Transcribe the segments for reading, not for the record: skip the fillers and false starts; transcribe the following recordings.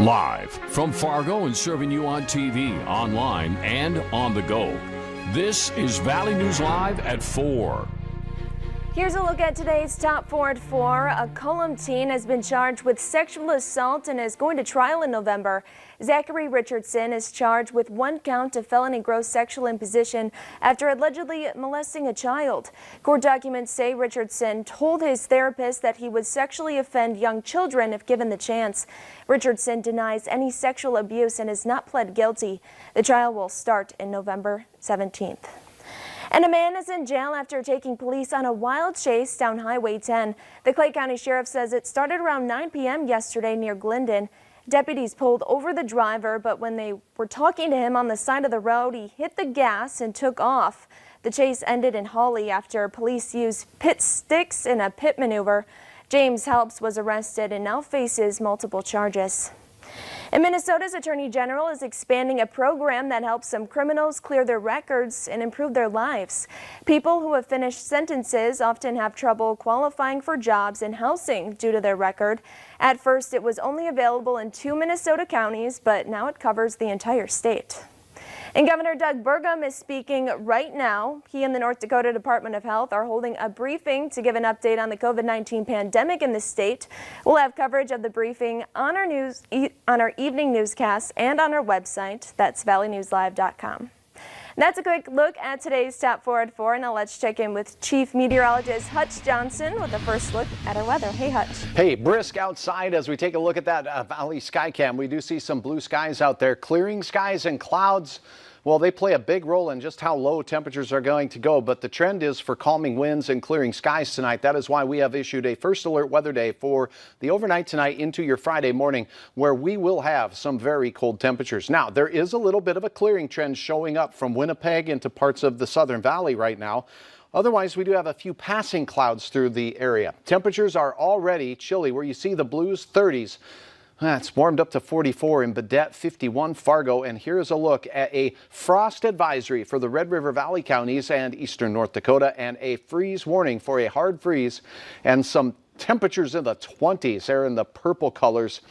Live from Fargo and serving you on TV, online, and on the go. This is Valley News Live at 4. Here's a look at today's top 4 at 4. A Cullum teen has been charged with sexual assault and is going to trial in November. Zachary Richardson is charged with 1 count of felony gross sexual imposition after allegedly molesting a child. Court documents say Richardson told his therapist that he would sexually offend young children if given the chance. Richardson denies any sexual abuse and has not pled guilty. The trial will start in November 17th. And a man is in jail after taking police on a wild chase down Highway 10. The Clay County Sheriff says it started around 9 p.m. yesterday near Glendon. Deputies pulled over the driver, but when they were talking to him on the side of the road, he hit the gas and took off. The chase ended in Hawley after police used pit sticks in a pit maneuver. James Helps was arrested and now faces multiple charges. And Minnesota's Attorney General is expanding a program that helps some criminals clear their records and improve their lives. People who have finished sentences often have trouble qualifying for jobs and housing due to their record. At first, it was only available in 2 Minnesota counties, but now it covers the entire state. And Governor Doug Burgum is speaking right now. He and the North Dakota Department of Health are holding a briefing to give an update on the COVID-19 pandemic in the state. We'll have coverage of the briefing on our evening newscast and on our website. That's valleynewslive.com. That's a quick look at today's top 4 at 4. Now let's check in with Chief Meteorologist Hutch Johnson with a first look at our weather. Hey, Hutch. Hey, brisk outside as we take a look at that Valley Skycam. We do see some blue skies out there. Clearing skies and clouds, well, they play a big role in just how low temperatures are going to go, but the trend is for calming winds and clearing skies tonight. That is why we have issued a first alert weather day for the overnight tonight into your Friday morning, where we will have some very cold temperatures. Now, there is a little bit of a clearing trend showing up from Winnipeg into parts of the Southern Valley right now. Otherwise, we do have a few passing clouds through the area. Temperatures are already chilly where you see the blues 30s. It's warmed up to 44 in Baudette, 51 Fargo, and here's a look at a frost advisory for the Red River Valley counties and eastern North Dakota, and a freeze warning for a hard freeze and some temperatures in the 20s. They're in the purple colors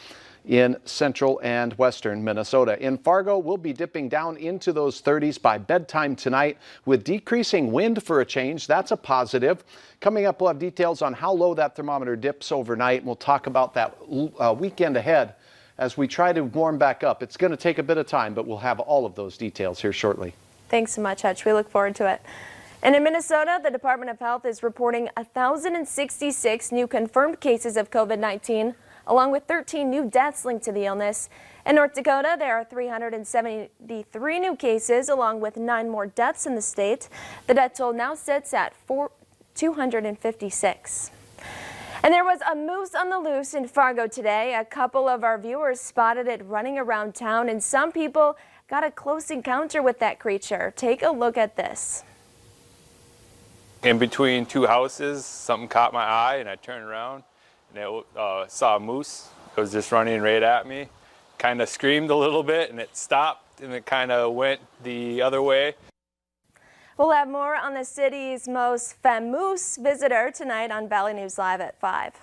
in central and western Minnesota. In Fargo, we'll be dipping down into those 30s by bedtime tonight with decreasing wind for a change. That's a positive. Coming up, we'll have details on how low that thermometer dips overnight, and we'll talk about that weekend ahead as we try to warm back up. It's going to take a bit of time, but we'll have all of those details here shortly. Thanks so much, Hutch. We look forward to it. And in Minnesota, the Department of Health is reporting 1,066 new confirmed cases of COVID-19, along with 13 new deaths linked to the illness. In North Dakota, there are 373 new cases, along with 9 more deaths in the state. The death toll now sits at 256. And there was a moose on the loose in Fargo today. A couple of our viewers spotted it running around town, and some people got a close encounter with that creature. Take a look at this. In between 2 houses, something caught my eye, and I turned around and I saw a moose. It was just running right at me. Kind of screamed a little bit, and it stopped, and it kind of went the other way. We'll have more on the city's most famous visitor tonight on Valley News Live at 5.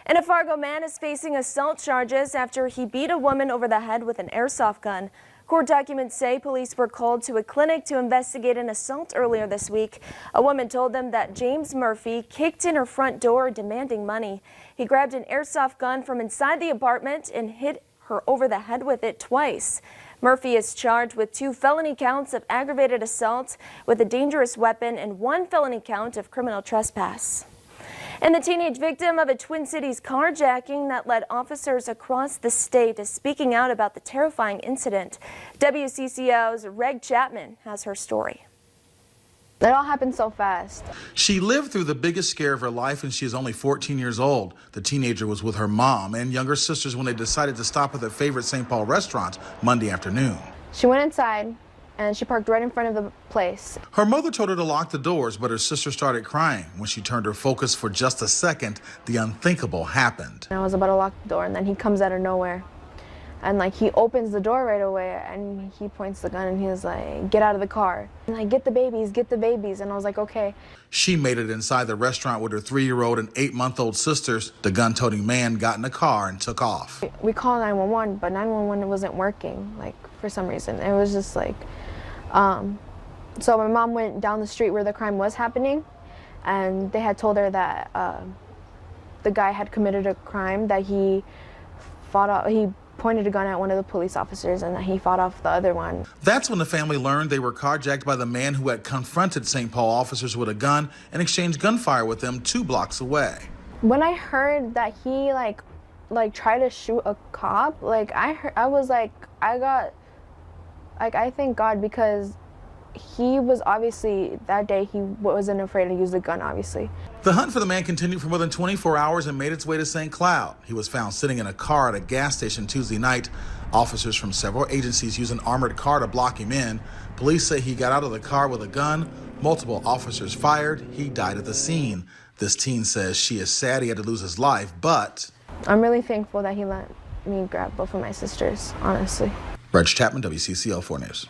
And a Fargo man is facing assault charges after he beat a woman over the head with an airsoft gun. Court documents say police were called to a clinic to investigate an assault earlier this week. A woman told them that James Murphy kicked in her front door demanding money. He grabbed an airsoft gun from inside the apartment and hit her over the head with it twice. Murphy is charged with 2 felony counts of aggravated assault with a dangerous weapon and 1 felony count of criminal trespass. And the teenage victim of a Twin Cities carjacking that led officers across the state is speaking out about the terrifying incident. WCCO's Reg Chapman has her story. It all happened so fast. She lived through the biggest scare of her life, and she is only 14 years old. The teenager was with her mom and younger sisters when they decided to stop at their favorite St. Paul restaurant Monday afternoon. She went inside and she parked right in front of the place. Her mother told her to lock the doors, but her sister started crying. When she turned her focus for just a second, the unthinkable happened. I was about to lock the door, and then he comes out of nowhere. And like he opens the door right away and he points the gun and he's like, get out of the car. And like, get the babies, get the babies. And I was like, okay. She made it inside the restaurant with her 3-year-old and 8-month-old sisters. The gun-toting man got in the car and took off. We called 911, but 911 wasn't working, like, for some reason. It was just like, so my mom went down the street where the crime was happening, and they had told her that the guy had committed a crime, that he pointed a gun at one of the police officers and that he fought off the other one. That's when the family learned they were carjacked by the man who had confronted St. Paul officers with a gun and exchanged gunfire with them 2 blocks away. When I heard that he like tried to shoot a cop, like I thank God, because he was obviously, that day he wasn't afraid to use the gun, obviously. The hunt for the man continued for more than 24 hours and made its way to St. Cloud. He was found sitting in a car at a gas station Tuesday night. Officers from several agencies used an armored car to block him in. Police say he got out of the car with a gun. Multiple officers fired. He died at the scene. This teen says she is sad he had to lose his life, but I'm really thankful that he let me grab both of my sisters, honestly. Reg Chapman, WCCO 4 News.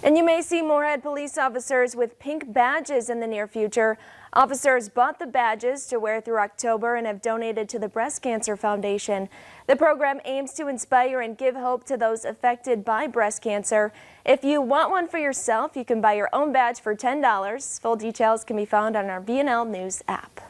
And you may see Moorhead police officers with pink badges in the near future. Officers bought the badges to wear through October and have donated to the Breast Cancer Foundation. The program aims to inspire and give hope to those affected by breast cancer. If you want one for yourself, you can buy your own badge for $10. Full details can be found on our VNL News app.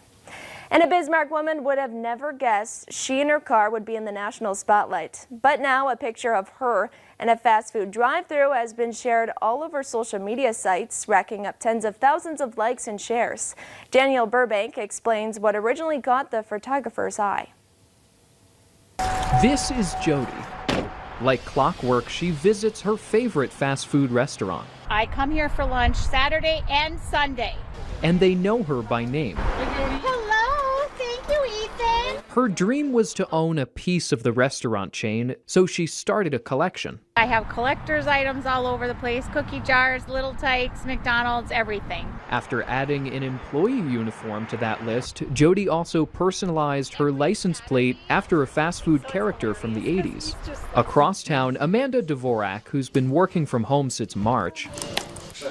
And a Bismarck woman would have never guessed she and her car would be in the national spotlight. But now a picture of her and a fast food drive-thru has been shared all over social media sites, racking up tens of thousands of likes and shares. Danielle Burbank explains what originally caught the photographer's eye. This is Jody. Like clockwork, she visits her favorite fast food restaurant. I come here for lunch Saturday and Sunday. And they know her by name. Hello, thank you, Ethan. Her dream was to own a piece of the restaurant chain, so she started a collection. I have collector's items all over the place, cookie jars, Little Tikes, McDonald's, everything. After adding an employee uniform to that list, Jody also personalized her license plate after a fast food character from the 80s. Across town, Amanda Dvorak, who's been working from home since March,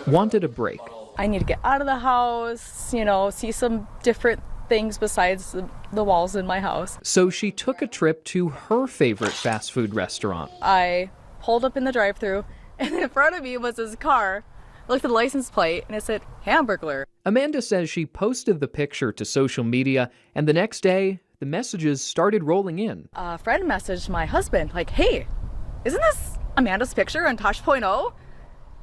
wanted a break. I need to get out of the house, see some different things besides the walls in my house. So she took a trip to her favorite fast food restaurant. I pulled up in the drive-thru, and in front of me was this car. I looked at the license plate, and it said Hamburglar. Amanda says she posted the picture to social media, and the next day, the messages started rolling in. A friend messaged my husband, like, hey, isn't this Amanda's picture on Tosh.0?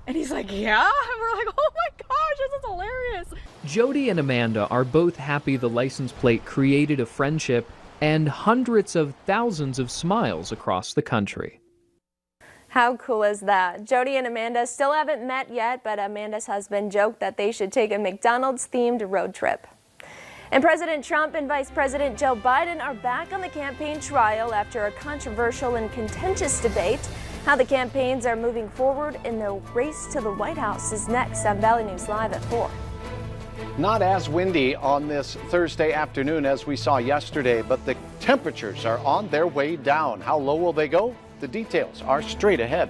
And he's like, yeah? And we're like, oh my gosh, this is hilarious. Jody and Amanda are both happy the license plate created a friendship and hundreds of thousands of smiles across the country. How cool is that? Jody and Amanda still haven't met yet, but Amanda's husband joked that they should take a McDonald's-themed road trip. And President Trump and Vice President Joe Biden are back on the campaign trail after a controversial and contentious debate. How the campaigns are moving forward in the race to the White House is next on Valley News Live at 4. Not as windy on this Thursday afternoon as we saw yesterday, but the temperatures are on their way down. How low will they go? The details are straight ahead.